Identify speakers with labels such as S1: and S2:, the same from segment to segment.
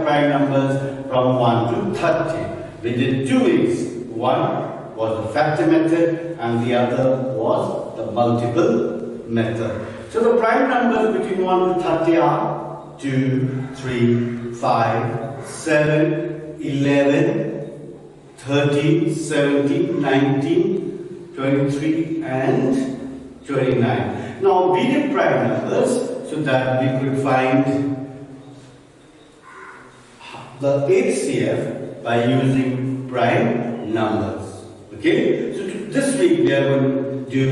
S1: prime numbers from 1 to 30. We did two ways. One was the factor method and the other was the multiple method. So the prime numbers between 1 to 30 are 2, 3, 5, 7, 11, 13, 17, 19, 23 and 29. Now we did prime numbers so that we could find the HCF by using prime numbers. Okay, so this week we are going to do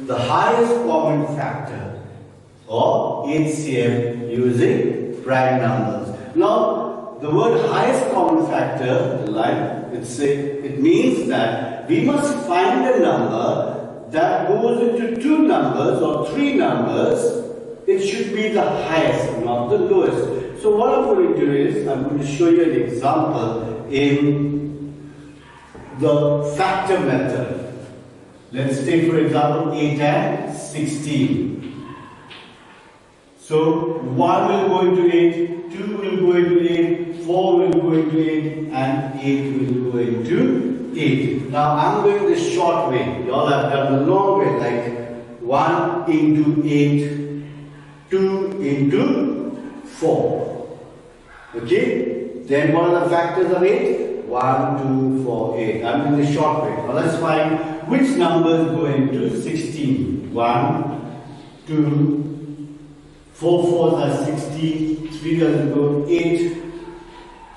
S1: the highest common factor or HCF using prime numbers. Now the word highest common factor, it means that we must find a number that goes into two numbers or three numbers. It should be the highest, not the lowest. So what I'm going to do is, I'm going to show you an example in the factor method. Let's take for example 8 and 16. So 1 will go into 8, 2 will go into 8, 4 will go into 8 and 8 will go into 8. Now I'm going the short way. You all have done the long way, like 1 into 8, 2 into 4. Okay? Then what are the factors of 8? 1, 2, 4, 8. I'm in the short way. Now let's find which numbers go into 16. 1, 2, 4 fours are 16, 3 doesn't go, 8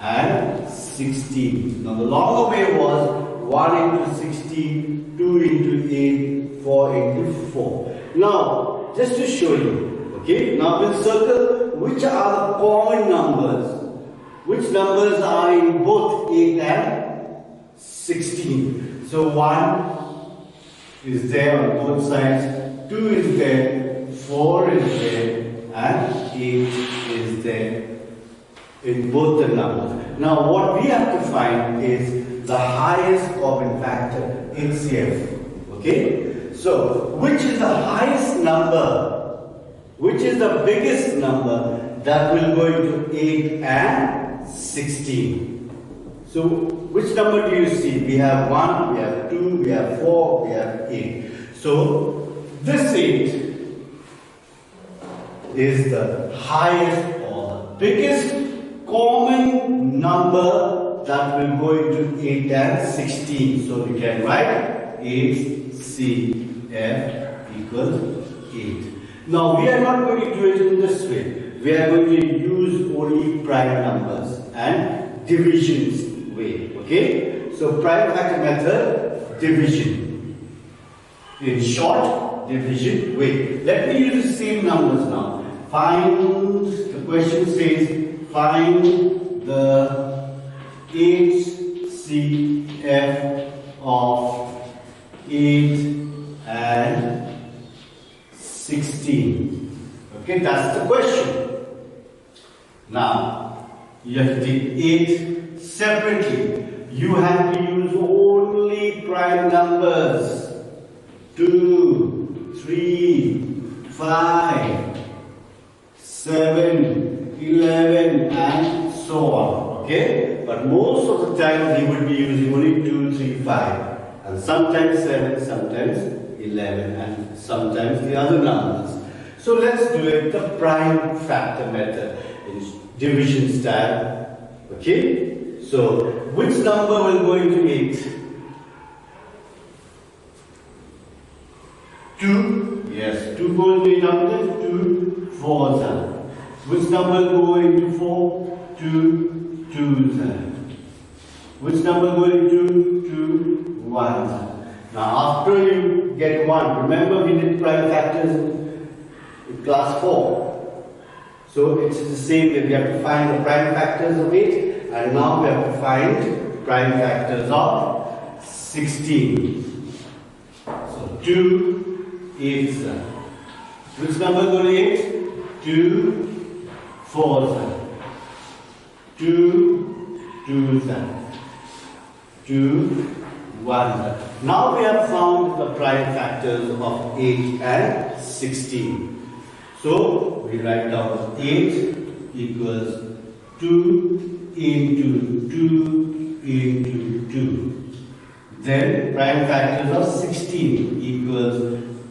S1: and 16. Now the longer way was 1 into 16, 2 into 8, 4 into 4. Now, just to show you, okay, now we'll circle which are the common numbers. Which numbers are in both 8 and 16. So 1 is there on both sides, 2 is there, 4 is there, and 8 is there in both the numbers. Now what we have to find is the highest common factor, HCF. Okay? So which is the highest number? Which is the biggest number that will go into 8 and 16? So which number do you see? We have 1, we have 2, we have 4, we have 8. So this 8 is the highest or the biggest common number that will go into 8 and 16. So we can write HCF equals 8. Now we are not going to do it in this way. We are going to use only prime numbers and divisions way. Okay? So prime factor method, division. In short, division way. Let me use the same numbers now. Find, the question says, find the HCF of 8 and 16. Okay, that's the question. Now, you have to take 8 separately. You have to use only prime numbers. 2, 3, 5, 7, 11 and so on. Okay? But most of the time he would be using only 2, 3, 5. And sometimes 7, sometimes 11 and sometimes the other numbers. So let's do it the prime factor method in division style. Okay? So which number will go into 8? 2. Yes, 2 goes into 8 numbers. 2 4s are. Which number will go into 4? 2 2s are. Which number will go into 2 1s? Now after you get 1, remember we did prime factors in class 4. So it's the same that we have to find the prime factors of 8 and now we have to find prime factors of 16. So 2 8s. Which number will go to 8? 2 4s. 2 2s. 2 1. Now we have found the prime factors of 8 and 16. So we write down 8 equals 2 into 2 into 2. Then prime factors of 16 equals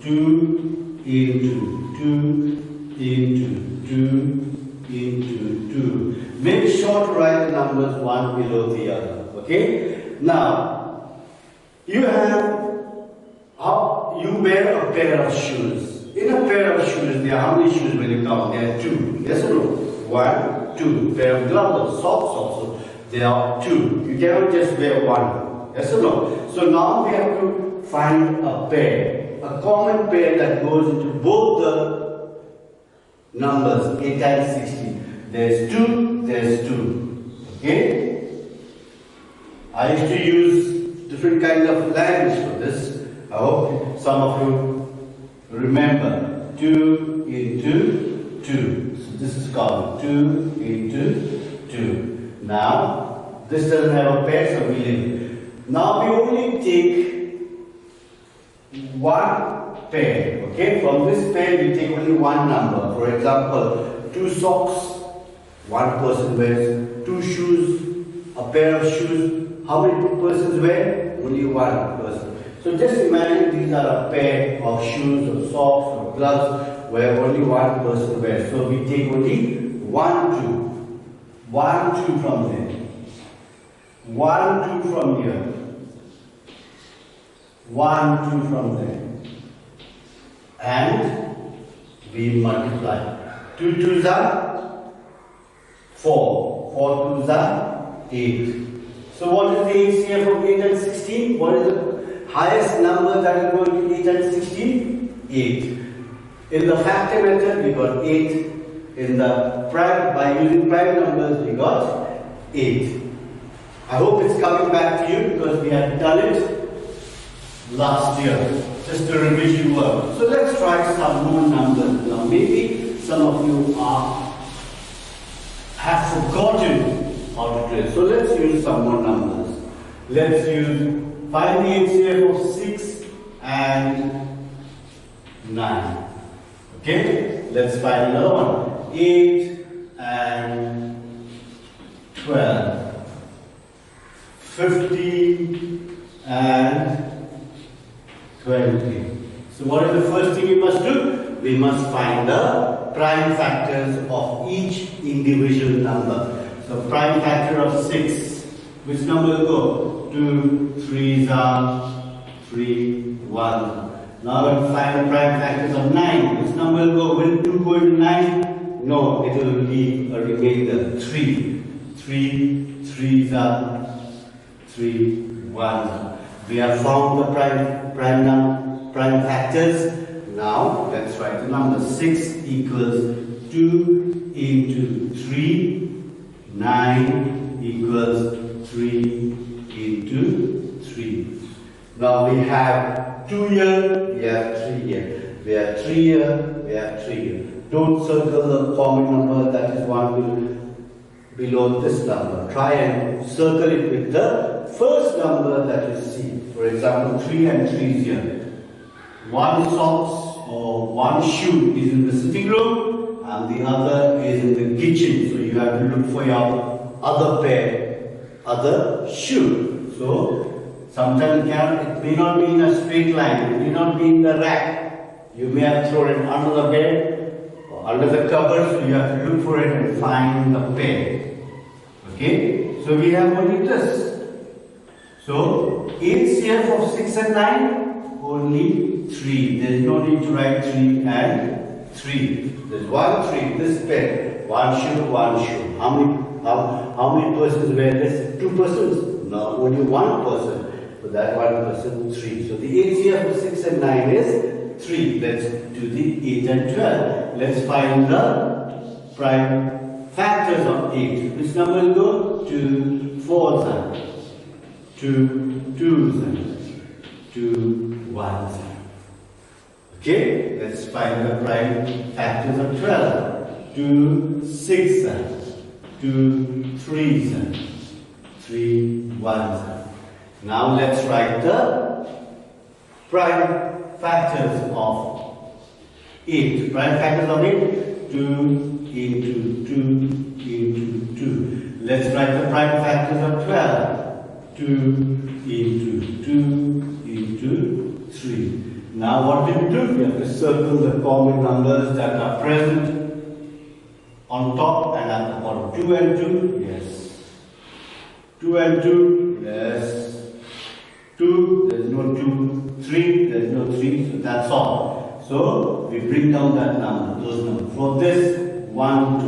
S1: 2 into 2 into 2 into 2. Make sure to write the numbers one below the other. Okay? Now, you wear a pair of shoes. In a pair of shoes, there are how many shoes when you count? There are 2. Yes or no? 1, 2. Pair of gloves, socks also. There are 2. You cannot just wear one. Yes or no? So now we have to find a pair. A common pair that goes into both the numbers 8 and 16. There's 2, there's 2. Okay? I used to use different kind of language for this. I hope some of you remember. 2 into 2. So this is called 2 into 2. Now, this doesn't have a pair, so we leave it. Now we only take one pair. Okay? From this pair, we take only one number. For example, 2 socks, one person wears. 2 shoes, a pair of shoes. How many persons wear? Only one person. So just imagine these are a pair of shoes or socks or gloves where only one person wears. So we take only 1, 2. 1, 2 from there. 1, 2 from here. 1, 2 from there. And we multiply. 2 2s are 4. 4 2s are 8. So what is the HCF of 8 and 16? What is the highest number that is going to 8 and 16? 8. In the factor method, we got 8. In the prime, by using prime numbers, we got 8. I hope it's coming back to you because we had done it last year. Just a revision work. So let's try some more numbers. Now maybe some of you have forgotten how to do it. So let's use some more numbers. Let's find the HCF of 6 and 9. Okay? Let's find another one. 8 and 12. 15 and 20. So what is the first thing we must do? We must find the prime factors of each individual number. So prime factor of 6. Which number will go? 2, 3s are 3, 1. Now we'll find the prime factors of 9. Which number will go? Will 2 go into 9? No, it will leave a remainder 3. 3, 3s are 3, 1. We have found the prime factors. Now let's write the number. 6 equals 2 into 3. 9 equals 3 into 3. Now we have 2 here, we have 3 here. We have 3 here, we have 3 here. Don't circle the common number that is 1 below this number. Try and circle it with the first number that you see. For example, 3 and 3 is here. 1 socks or 1 shoe is in the sitting room and the other is in the kitchen. So you have to look for your other pair, other shoe. So sometimes it may not be in a straight line, it may not be in the rack. You may have thrown it under the bed or under the cupboard, so you have to look for it and find the pair. Okay? So we have only this. So HCF of 6 and 9, only 3. There is no need to write 3 and 3. There's 1, 3, this pair. 1 shoe, 1 shoe. How many persons wear this? 2 persons? No, only 1 person. For that 1 person, 3. So the HCF of 6 and 9 is 3. Let's do the 8 and 12. Let's find the prime factors of 8. Which number will go? 2 4s, 2 2s, 2 1s. Okay, let's find the prime factors of 12. 2 6s, 2 3s, 3 1s. Now let's write the prime factors of 8. Prime factors of 8, 2 into 2 into 2. Let's write the prime factors of 12. 2 into 2 into 3. Now what do? We have to circle the common numbers that are present on top and at the bottom. 2 and 2, yes. 2 and 2, yes. 2, there's no 2. 3, there's no 3, so that's all. So we bring down that number, those numbers. For this, 1,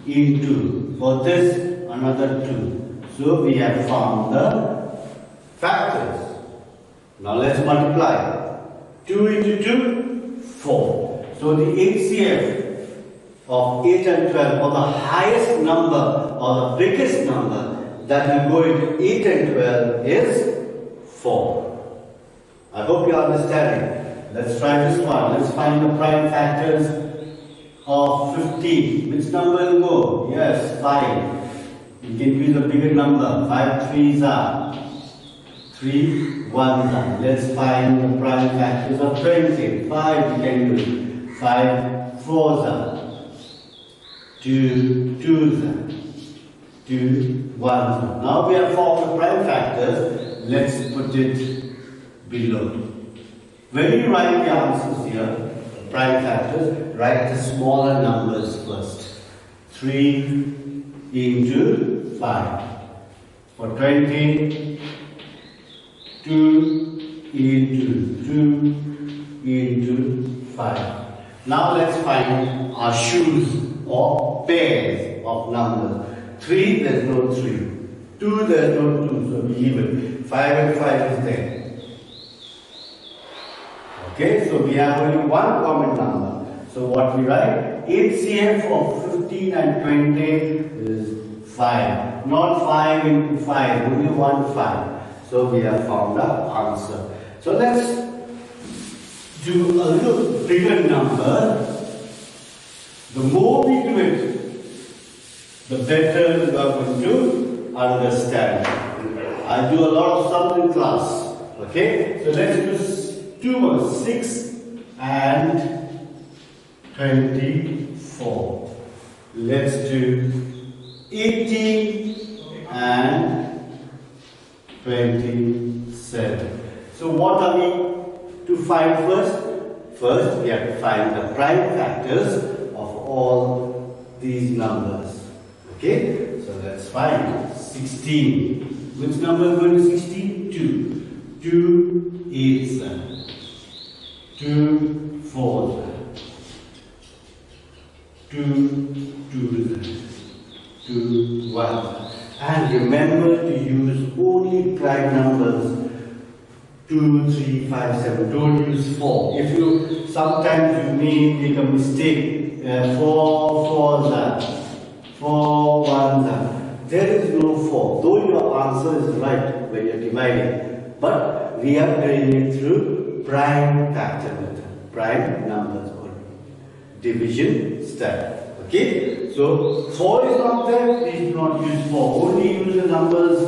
S1: 2, into. For this, another 2. So we have found the factors. Now let's multiply. 2 into 2, 4. So the HCF of 8 and 12, or the highest number or the biggest number that will go into 8 and 12 is 4. I hope you are understanding. Let's try this one. Let's find the prime factors of 15. Which number will go? Yes, 5. You can use a bigger number. 5 3s are 3 1s are. Let's find the prime factors of 20. 5 we can use. 5 4s are. 2 2s are. 2 1s are. Now we have found the prime factors. Let's put it below. When you write the answers here, the prime factors, write the smaller numbers first. 3 into 5. For 20, 2 into 2 into 5. Now let's find our shoes or pairs of numbers. 3, there's no 3. 2, there's no 2, so we leave it. 5 and 5 is there. Okay, so we have only one common number. So what we write? HCF of 15 and 20 is 5. Not 5 into 5, only 1 5. So we have found our answer. So let's do a little bigger number. The more we do it, the better we are going to understand. I do a lot of sums in class. Okay, so let's do 6 and 24. Let's do 18 and 27. So what are we to find first? First we have to find the prime factors of all these numbers. Okay, so let's find 16. Which number is going to 16? 2. 2 8s are. 2 4s are. 2 2s are. 2 1s are. And remember to use only prime numbers. 2 3 5 7. Don't use 4. If you sometimes you may make a mistake. 4 4s are. 4 1s are. There is no 4. Though your answer is right when you are dividing, but we are doing it through prime factor method, prime numbers or division style. Okay, so 4 is not there, please do not use 4. Only use the numbers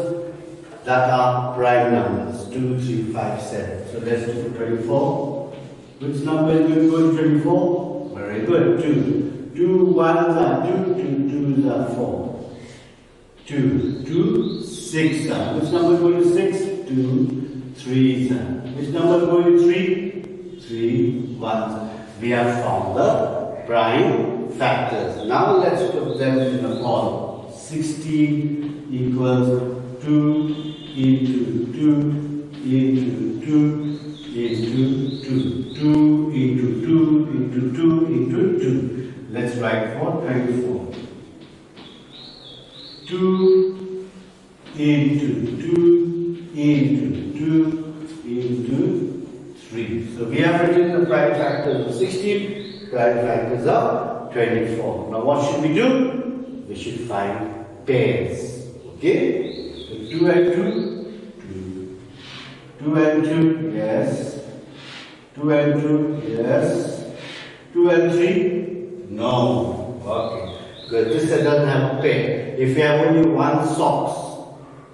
S1: that are prime numbers. 2 3 5 7. So let's do 24. Which number is going to go to 24? Very good. 2 2 1s are 2, 2 2s are 4. 2 2 6 are. Which number is going to 6? 2 3s are. Which number is going to 3? 3 1s. We have found the prime factors. Now let's put them in the column. 16 equals 2 into 2 into 2 into 2. 2 into 2 into 2 into 2. Let's write for 24. 2 into 2 into 2 into 3. So we have written the prime factors of 16, prime factors of 24. Now what should we do? We should find pairs. Okay? So 2 and 2, 2. 2 and 2, yes. 2 and 2, yes. 2 and 3, no. Okay. Because this doesn't have a pair. If you have only one socks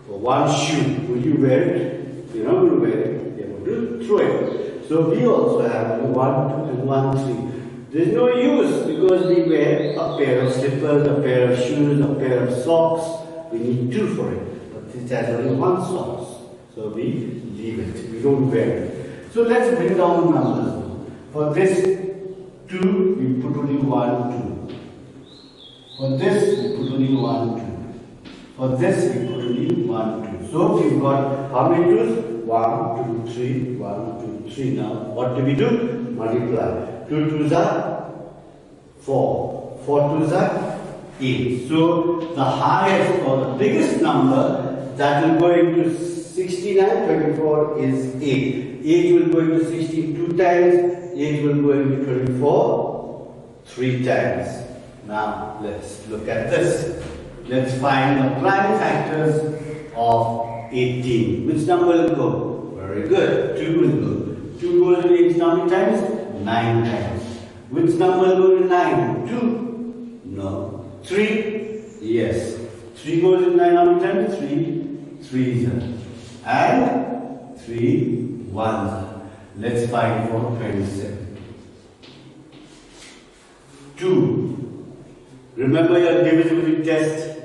S1: or one shoe, will you wear it? You're not going to wear it. You're going to throw it. So we also have 1, 2 and 1, 3. There's no use because we wear a pair of slippers, a pair of shoes, a pair of socks, we need 2 for it. But it has only one source. So we leave it. We don't vary. So let's bring down the numbers. For this 2, we put only 1, 2. For this, we put only 1, 2. For this, we put only 1, 2. So we've got how many 2's? 1, 2, 3, 1, 2, 3. Now, what do we do? Multiply. 2 2's are 4. 4 2's are 8. So the highest or the biggest number that will go into 69, 24 is 8. 8 will go into 16 2 times. 8 will go into 24 3 times. Now let's look at this. Let's find the prime factors of 18. Which number will go? Very good. 2 will go. 2 goes into 8 how many times? 9 times. Which number will go to 9? 2? No. 3? Yes. 3 goes into 9 how many times? 3. 3's and 3 1's. Let's find for 27. 2. Remember your divisibility test.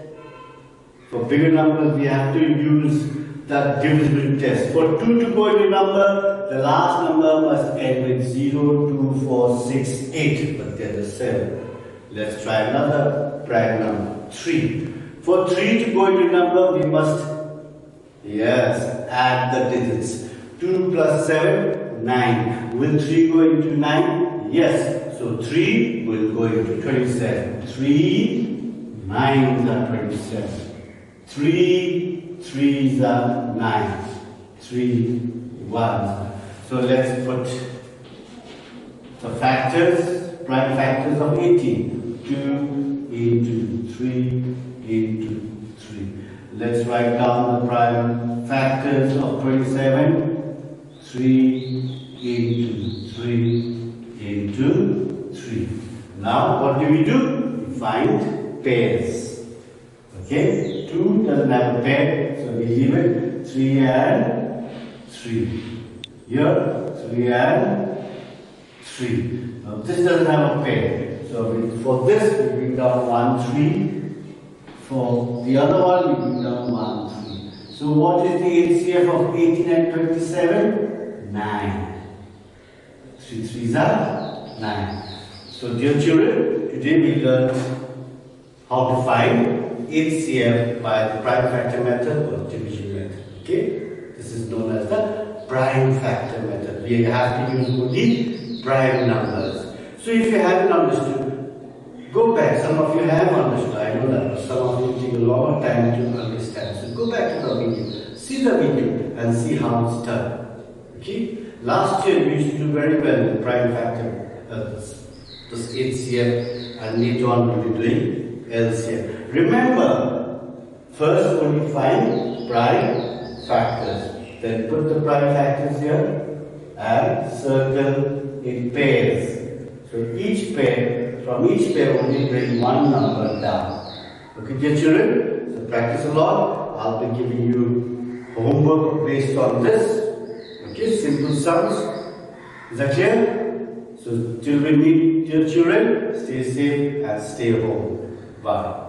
S1: For bigger numbers, we have to use that divisibility test. For 2 to go into number, the last number must end with 0, 2, 4, 6, 8. But there's a 7. Let's try another prime number. 3. For 3 to go into number, we must, yes, add the digits. 2 plus 7, 9. Will 3 go into 9? Yes. So 3 will go into 27. 3 9's are 27. 3 3's are 9. 3 1's. So let's put the factors, prime factors of 18. 2 into 3 into 3. Let's write down the prime factors of 27. 3 into 3 into 3. Now what do? We find pairs. Okay? 2 doesn't have a pair, so we leave it. 3 and 3. Here, 3 and 3. Now this doesn't have a pair. So for this we bring down 1, 3. For the other one we bring down 1, 3. So what is the HCF of 18 and 27? 9. 3 3's are 9. So dear children, today we learned how to find HCF by the prime factor method or division method. Okay? This is known as the prime factor method. We have to use only prime numbers. So if you haven't understood, go back. Some of you have understood, I know that, but some of you take a long time to understand. So go back to the video, see the video and see how it's done. Okay? Last year we used to do very well with prime factor, this HCF, and later on we'll be doing LCF. Remember, first only find prime factors. Then put the prime factors here and circle in pairs. So each pair, from each pair only bring one number down. Okay, dear children? So practice a lot. I'll be giving you homework based on this. Okay, simple sums. Is that clear? So till we meet, dear children, stay safe and stay home. Bye.